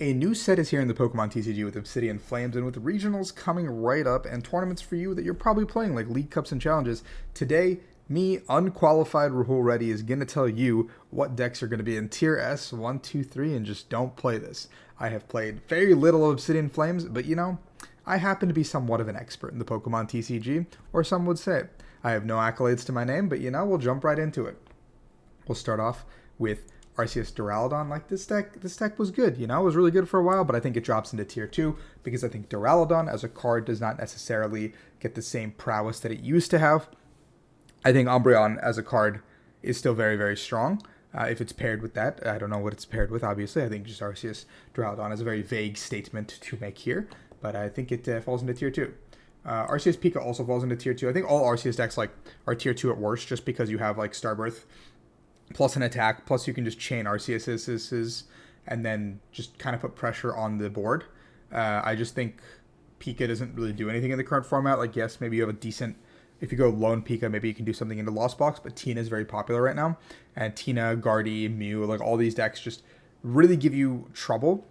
A new set is here in the Pokemon TCG with Obsidian Flames and with regionals coming right up and tournaments for you that you're probably playing like League Cups and Challenges. Today, me, unqualified Rahul Reddy, is going to tell you what decks are going to be in Tier S 1, 2, 3 and just don't play this. I have played very little Obsidian Flames, but I happen to be somewhat of an expert in the Pokemon TCG, or some would say. I have no accolades to my name, but we'll jump right into it. We'll start off with Arceus Duraludon. Like this deck was good. It was really good for a while, but I think it drops into tier 2 because I think Duraludon as a card does not necessarily get the same prowess that it used to have. I think Umbreon as a card is still very, very strong. If it's paired with that, I don't know what it's paired with, obviously. I think just Arceus Duraludon is a very vague statement to make here, but I think it falls into tier 2. Arceus Pika also falls into tier 2. I think all Arceus decks are tier 2 at worst, just because you have Starbirth plus an attack, plus you can just chain Arceus's and then just kind of put pressure on the board. I just think Pika doesn't really do anything in the current format. Yes, maybe you have a decent, if you go lone Pika, maybe you can do something into Lost Box, but Tina is very popular right now. And Tina, Guardy, Mew, all these decks just really give you trouble.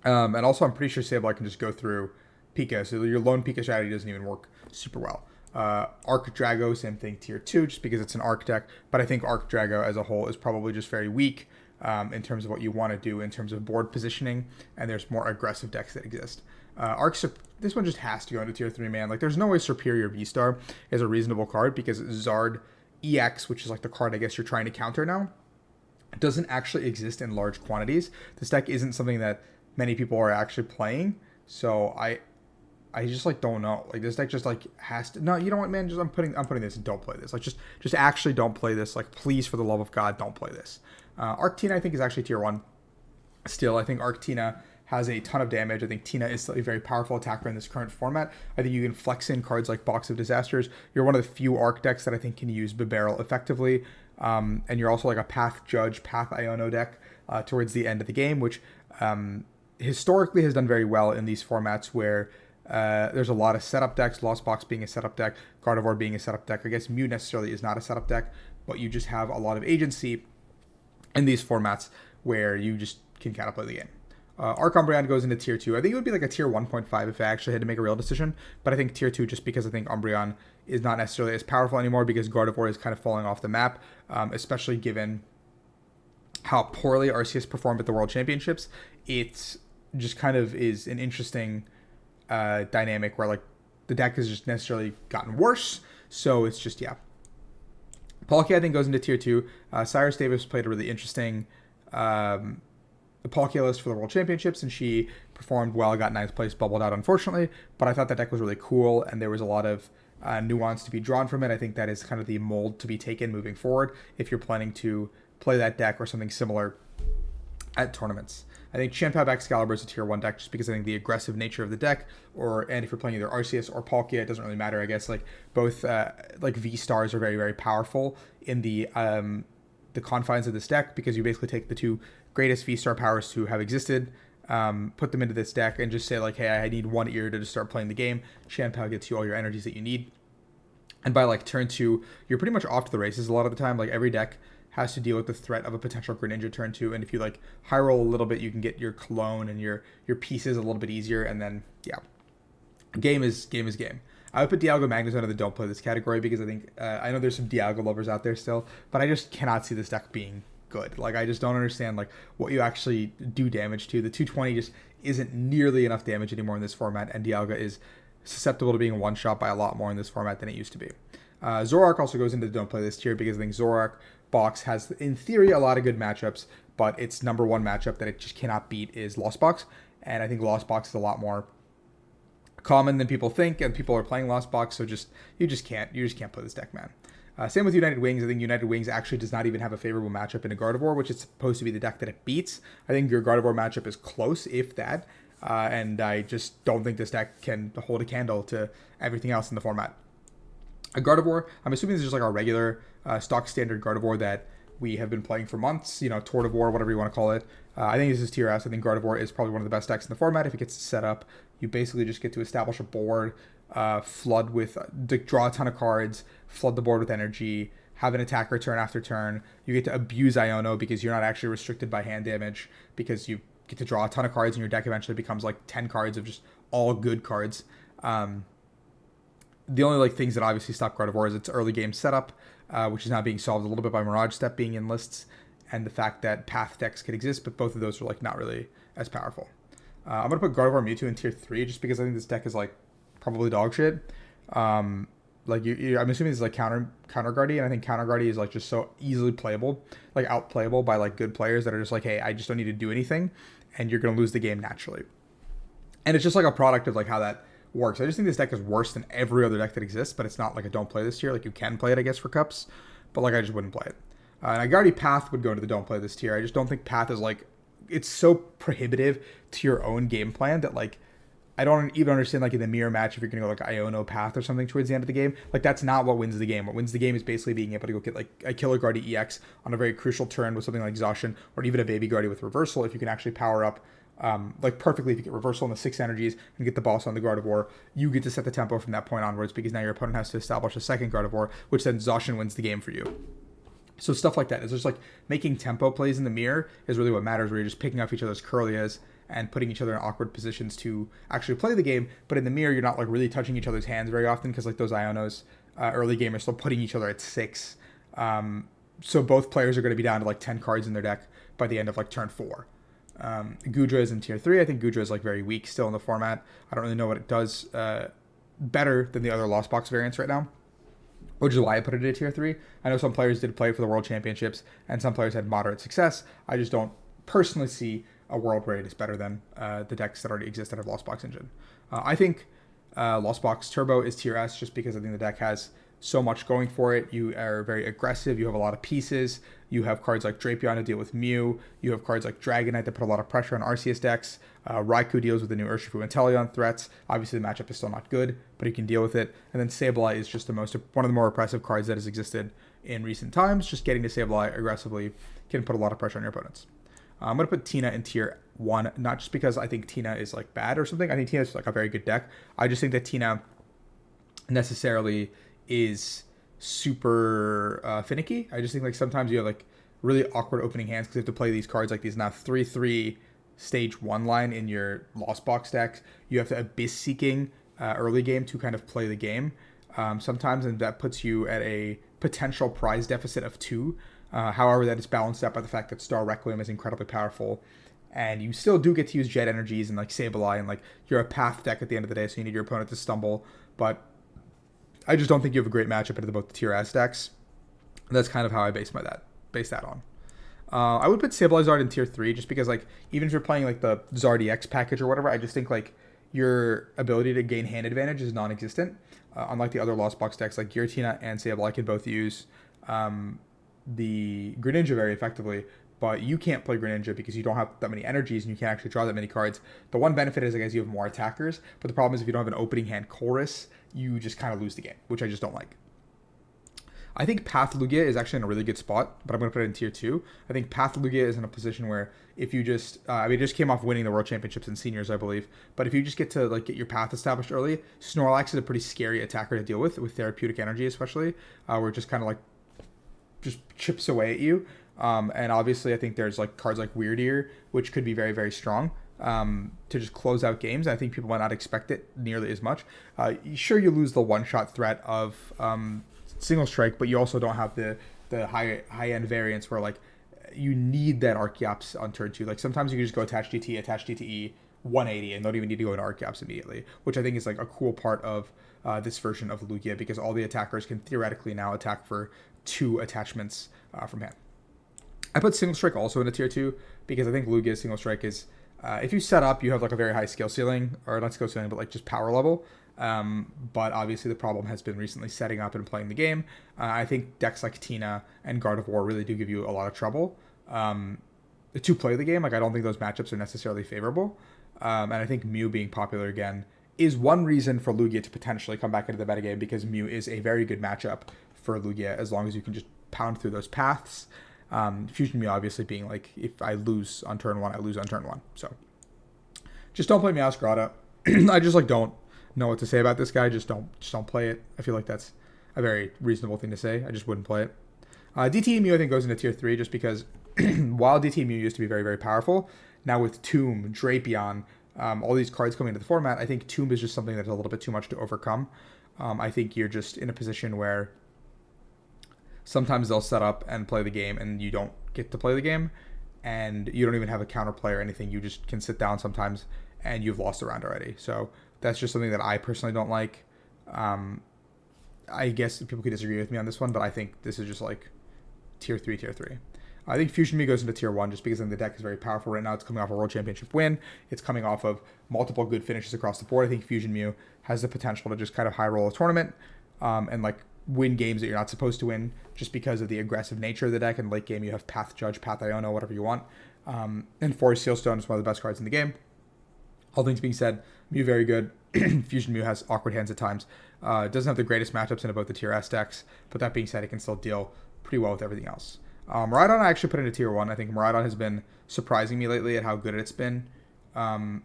And also I'm pretty sure Sableye can just go through Pika, so your lone Pika strategy doesn't even work super well. Arc Drago, same thing, tier 2, just because it's an Arc deck, but I think Arc Drago as a whole is probably just very weak in terms of what you want to do in terms of board positioning, and there's more aggressive decks that exist. This one just has to go into tier 3, man. There's no way Superior V-Star is a reasonable card, because Zard EX, which is the card I guess you're trying to counter now, doesn't actually exist in large quantities. This deck isn't something that many people are actually playing, so I just don't know. This deck just has to. No, you know what, man? I'm putting this and don't play this. Just actually don't play this. Please, for the love of God, don't play this. Arctina I think is actually tier 1. Still, I think Arctina has a ton of damage. I think Tina is still a very powerful attacker in this current format. I think you can flex in cards like Box of Disasters. You're one of the few Arc decks that I think can use Bibarel effectively. And you're also a Path Judge, Path Iono deck towards the end of the game, which historically has done very well in these formats where there's a lot of setup decks, Lost Box being a setup deck, Gardevoir being a setup deck. I guess Mew necessarily is not a setup deck, but you just have a lot of agency in these formats where you just can kind of play the game. Arc Umbreon goes into tier 2. I think it would be a tier 1.5 if I actually had to make a real decision, but I think tier 2 just because I think Umbreon is not necessarily as powerful anymore because Gardevoir is kind of falling off the map, especially given how poorly Arceus performed at the World Championships. It just kind of is an interesting dynamic where the deck has just necessarily gotten worse, so it's just Palkia I think goes into tier 2. Cyrus Davis played a really interesting Palkia list for the World Championships, and she performed well, got 9th place, bubbled out unfortunately, but I thought that deck was really cool and there was a lot of nuance to be drawn from it. I think that is kind of the mold to be taken moving forward if you're planning to play that deck or something similar at tournaments. I think Champab Excalibur is a tier 1 deck just because I think the aggressive nature of the deck, and if you're playing either Arceus or Palkia, it doesn't really matter. I guess both V-Stars are very, very powerful in the confines of this deck because you basically take the two greatest V-Star powers to have existed, put them into this deck, and just say hey, I need one ear to just start playing the game. Champab gets you all your energies that you need, and by turn 2, you're pretty much off to the races a lot of the time. Every deck has to deal with the threat of a potential Greninja turn 2, and if you high roll a little bit, you can get your clone and your pieces a little bit easier, and then game is game. I would put Dialga Magnezone in the don't play this category because I think I know there's some Dialga lovers out there still, but I just cannot see this deck being good. I just don't understand what you actually do damage to. The 220 just isn't nearly enough damage anymore in this format, and Dialga is susceptible to being one shot by a lot more in this format than it used to be. Zoroark also goes into the don't play this tier because I think Zoroark Box has, in theory, a lot of good matchups, but its number one matchup that it just cannot beat is Lost Box, and I think Lost Box is a lot more common than people think, and people are playing Lost Box, so you just can't play this deck, man. Same with United Wings. I think United Wings actually does not even have a favorable matchup in a Gardevoir, which is supposed to be the deck that it beats. I think your Gardevoir matchup is close, if that, and I just don't think this deck can hold a candle to everything else in the format. A Gardevoir, I'm assuming this is just our regular stock standard Gardevoir that we have been playing for months, Tortivore, whatever you want to call it. I think this is tier S. I think Gardevoir is probably one of the best decks in the format. If it gets set up, you basically just get to establish a board, flood with, draw a ton of cards, flood the board with energy, have an attacker turn after turn. You get to abuse Iono because you're not actually restricted by hand damage because you get to draw a ton of cards, and your deck eventually becomes like 10 cards of just all good cards. The only like things that obviously stop Gardevoir is its early game setup, which is now being solved a little bit by Mirage Step being in lists, and the fact that path decks could exist, but both of those are like not really as powerful. I'm gonna put Gardevoir Mewtwo in tier 3 just because I think this deck is like probably dog shit. Like I'm assuming it's like counter Guardy, and I think counter Guardy is like just so easily playable, like outplayable by like good players that are just like, hey, I just don't need to do anything, and you're gonna lose the game naturally. And it's just like a product of like how that works. I just think this deck is worse than every other deck that exists, but it's not like a don't play this tier. Like you can play it, I guess, for cups, but like I just wouldn't play it. And Guardy Path would go into the don't play this tier. I just don't think Path is like, it's so prohibitive to your own game plan that like I don't even understand like in the mirror match if you're gonna go like Iono Path or something towards the end of the game. Like that's not what wins the game. What wins the game is basically being able to go get like a Killer Guardy EX on a very crucial turn with something like Zacian, or even a Baby Guardy with Reversal if you can actually power up like perfectly. If you get Reversal on the 6 energies and get the boss on the Gardevoir, you get to set the tempo from that point onwards, because now your opponent has to establish a second Gardevoir, which then Zacian wins the game for you. So stuff like that is just like making tempo plays in the mirror is really what matters, where you're just picking off each other's Curlias and putting each other in awkward positions to actually play the game. But in the mirror, you're not like really touching each other's hands very often, because like those Ionos early game are still putting each other at 6. So both players are going to be down to like 10 cards in their deck by the end of like turn 4. Goodra is in tier 3. I think Goodra is like very weak still in the format. I don't really know what it does better than the other Lost Box variants right now, which is why I put it at tier 3. I know some players did play for the World Championships, and some players had moderate success. I just don't personally see a world where it is better than the decks that already exist out of Lost Box Engine. I think Lost Box Turbo is tier S, just because I think the deck has so much going for it. You are very aggressive. You have a lot of pieces. You have cards like Drapion to deal with Mew. You have cards like Dragonite that put a lot of pressure on Arceus decks. Raikou deals with the new Urshifu and Teleon threats. Obviously, the matchup is still not good, but he can deal with it. And then Sableye is just one of the more oppressive cards that has existed in recent times. Just getting to Sableye aggressively can put a lot of pressure on your opponents. I'm going to put Tina in tier 1, not just because I think Tina is like bad or something. I think Tina is like a very good deck. I just think that Tina necessarily is super finicky. I just think like sometimes you have like really awkward opening hands because you have to play these cards like these now 3/3 stage 1 line in your Lost Box decks. You have to Abyss Seeking early game to kind of play the game sometimes, and that puts you at a potential prize deficit of 2. However, that is balanced out by the fact that Star Requiem is incredibly powerful, and you still do get to use Jet Energies and like Sableye, and like you're a path deck at the end of the day, so you need your opponent to stumble. But I just don't think you have a great matchup into both the tier S decks. That's kind of how I base that on. I would put Stabilizard in tier 3 just because like even if you're playing like the Zard EX package or whatever, I just think like your ability to gain hand advantage is non-existent. Unlike the other Lost Box decks, like Giratina and Sableye can both use the Greninja very effectively, but you can't play Greninja because you don't have that many energies and you can't actually draw that many cards. The one benefit is, I guess, you have more attackers, but the problem is if you don't have an opening hand chorus, you just kind of lose the game, which I just don't like. I think Path Lugia is actually in a really good spot, but I'm going to put it in tier 2. I think Path Lugia is in a position where if you just, it just came off winning the World Championships in seniors, I believe, but if you just get to like get your path established early, Snorlax is a pretty scary attacker to deal with therapeutic energy, especially, where it just kind of like just chips away at you. And obviously I think there's like cards like Weird Ear, which could be very, very strong to just close out games. I think people might not expect it nearly as much. Sure, you lose the one-shot threat of Single Strike, but you also don't have the high-end variants where like you need that Archeops on turn 2. Like sometimes you can just go attach GT, attach GTE, 180, and don't even need to go into Archeops immediately, which I think is like a cool part of this version of Lugia, because all the attackers can theoretically now attack for 2 attachments from hand. I put Single Strike also into tier 2 because I think Lugia's Single Strike is, if you set up, you have like a very high skill ceiling, or not skill ceiling, but like just power level. But obviously the problem has been recently setting up and playing the game. I think decks like Tina and Gardevoir really do give you a lot of trouble to play the game. Like I don't think those matchups are necessarily favorable. And I think Mew being popular again is one reason for Lugia to potentially come back into the metagame, because Mew is a very good matchup for Lugia as long as you can just pound through those paths. Fusion Mew obviously being like, if I lose on turn 1, I lose on turn 1. So just don't play Meowscarada. I just like don't know what to say about this guy. Just don't play it. I feel like that's a very reasonable thing to say. I just wouldn't play it. Dtmu I think goes into tier 3 just because while Dtmu used to be very, very powerful, Now with Tomb, Drapion, all these cards coming into the format, I think Tomb is just something that's a little bit too much to overcome. I think you're just in a position where sometimes they'll set up and play the game and you don't get to play the game, and you don't even have a counterplay or anything. You just can sit down sometimes and you've lost a round already. So that's just something that I personally don't like. I guess people could disagree with me on this one, but I think this is just like tier 3, tier 3. I think Fusion Mew goes into tier 1 just because then the deck is very powerful right now. It's coming off a World Championship win. It's coming off of multiple good finishes across the board. I think Fusion Mew has the potential to just kind of high roll a tournament and like win games that you're not supposed to win just because of the aggressive nature of the deck. In late game, you have Path Judge, Path Iono, whatever you want. And Forest Sealstone is one of the best cards in the game. All things being said, Mew very good. Fusion Mew has awkward hands at times. Doesn't have the greatest matchups in about the tier S decks, but that being said, it can still deal pretty well with everything else. Morada I actually put into tier 1. I think Morada has been surprising me lately at how good it's been.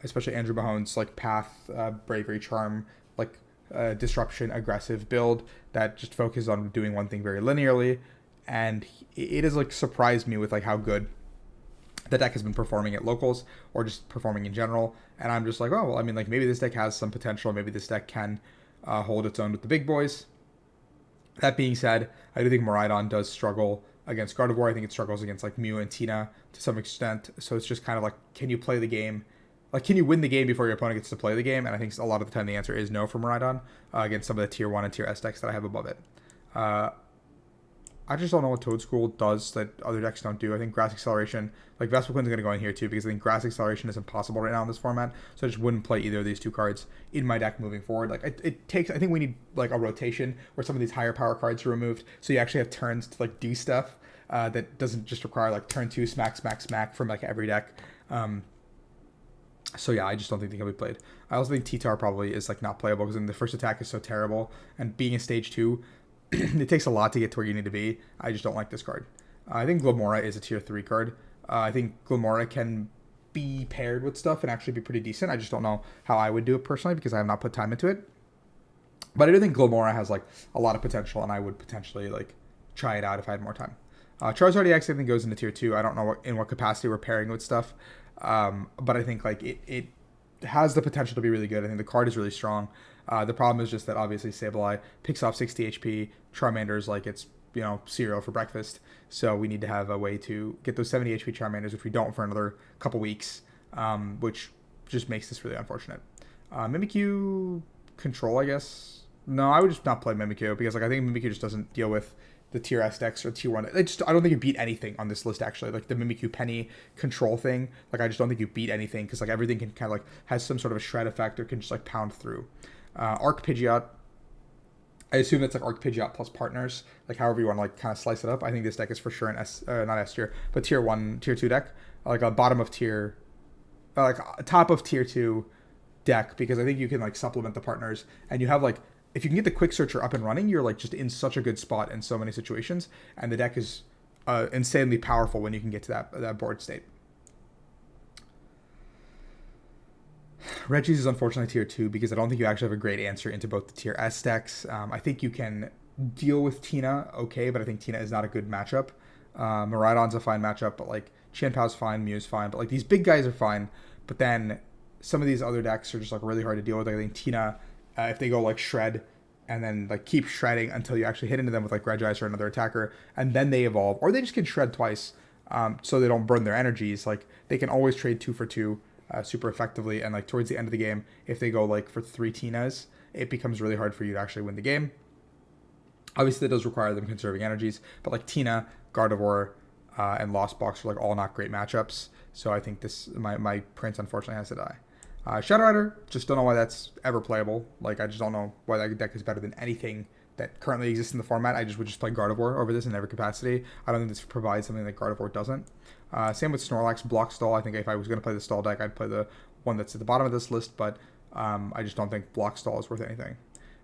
Especially Andrew Mahone's like Path, Bravery, Charm, like Disruption, aggressive build that just focuses on doing one thing very linearly. And it has like surprised me with like how good the deck has been performing at locals or just performing in general. And I'm just like, oh, well, I mean, like maybe this deck has some potential. Maybe this deck can hold its own with the big boys. That being said, I do think Miraidon does struggle against Gardevoir. I think it struggles against like Mew and Tina to some extent. So it's just kind of like, can you play the game? Like, can you win the game before your opponent gets to play the game? And I think a lot of the time the answer is no for Miraidon against some of the tier 1 and tier S decks that I have above it. I just don't know what Toad School does that other decks don't do. I think Grass Acceleration, like Vespiqun's going to go in here too because I think Grass Acceleration is impossible right now in this format. So I just wouldn't play either of these two cards in my deck moving forward. Like it takes, I think we need like a rotation where some of these higher power cards are removed, so you actually have turns to like do stuff that doesn't just require like turn 2 smack smack smack from like every deck. So yeah, I just don't think they can be played. I also think T-Tar probably is like not playable because then the first attack is so terrible, and being a stage 2. It takes a lot to get to where you need to be. I just don't like this card. I think Glimmora is a tier 3 card. I think Glimmora can be paired with stuff and actually be pretty decent. I just don't know how I would do it personally because I have not put time into it. But I do think Glimmora has like a lot of potential, and I would potentially like try it out if I had more time. Charizard EX I think goes into tier 2. I don't know in what capacity we're pairing with stuff. But I think like it has the potential to be really good. I think the card is really strong. The problem is just that obviously Sableye picks off 60 HP. Charmander's like it's, you know, cereal for breakfast. So we need to have a way to get those 70 HP Charmanders, which we don't for another couple weeks, which just makes this really unfortunate. Mimikyu Control, I guess. No, I would just not play Mimikyu because like I think Mimikyu just doesn't deal with the tier S decks or tier 1. I don't think you beat anything on this list actually. Like the Mimikyu Penny Control thing, like I just don't think you beat anything because like everything can kind of like has some sort of a shred effect or can just like pound through. Arc Pidgeot, I assume that's like Arc Pidgeot plus partners, like however you want to like kind of slice it up. I think this deck is for sure an not S tier, but tier 1, tier 2 deck, like a bottom of tier, like a top of tier 2 deck, because I think you can like supplement the partners and you have like, if you can get the Quick Searcher up and running, you're like just in such a good spot in so many situations, and the deck is insanely powerful when you can get to that board state. Reggie's is unfortunately tier 2 because I don't think you actually have a great answer into both the tier S decks. I think you can deal with Tina okay, but I think Tina is not a good matchup. Miraidon's a fine matchup, but like Chien-Pao's fine, Mew's fine, but like these big guys are fine, but then some of these other decks are just like really hard to deal with. I think Tina, if they go like shred and then like keep shredding until you actually hit into them with like Regice or another attacker, and then they evolve, or they just can shred twice so they don't burn their energies. Like they can always trade 2 for 2 super effectively, and like towards the end of the game, if they go like for 3 Tinas, it becomes really hard for you to actually win the game. Obviously, that does require them conserving energies, but like Tina, Gardevoir, and Lost Box are like all not great matchups. So I think this my Prince unfortunately has to die. Shadow Rider, just don't know why that's ever playable. Like I just don't know why that deck is better than anything that currently exists in the format. I just would just play Gardevoir over this in every capacity. I don't think this provides something that Gardevoir doesn't. Same with Snorlax, Block Stall. I think if I was going to play the Stall deck, I'd play the one that's at the bottom of this list, but I just don't think Block Stall is worth anything.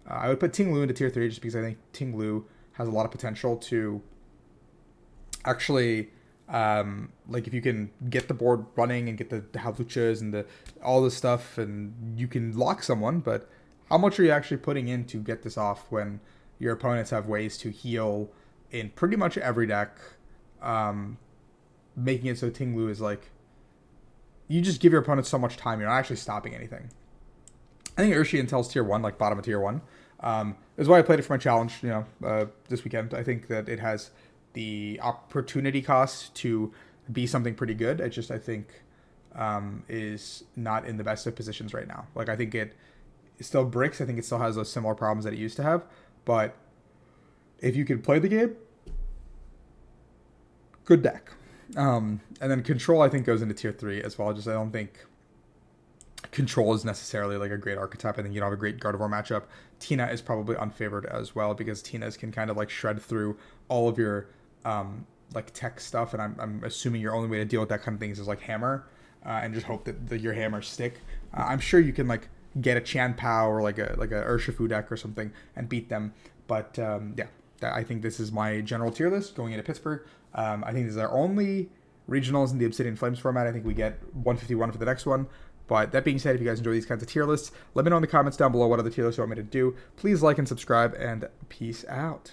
I would put Ting Lu into tier 3 just because I think Ting Lu has a lot of potential to actually, like if you can get the board running and get the Hawluchas and all this stuff, and you can lock someone, but how much are you actually putting in to get this off when your opponents have ways to heal in pretty much every deck, making it so Ting Lu is like, you just give your opponent so much time. You're not actually stopping anything. I think Urshian tells tier 1, like bottom of tier 1. Is why I played it for my challenge, this weekend. I think that it has the opportunity cost to be something pretty good. I think is not in the best of positions right now. Like, I think it still bricks. I think it still has those similar problems that it used to have. But if you can play the game, good deck. And then Control, I think, goes into tier 3 as well. I don't think Control is necessarily like a great archetype. I think you don't have a great Gardevoir matchup. Tina is probably unfavored as well because Tina's can kind of like shred through all of your like tech stuff, and I'm assuming your only way to deal with that kind of things is like hammer, and just hope that your hammers stick. I'm sure you can like get a Chanpao or like a Urshifu deck or something and beat them, but yeah, I think this is my general tier list going into Pittsburgh. I think this is our only regionals in the Obsidian Flames format. I think we get 151 for the next one. But that being said, if you guys enjoy these kinds of tier lists, let me know in the comments down below what other tier lists you want me to do. Please like and subscribe, and peace out.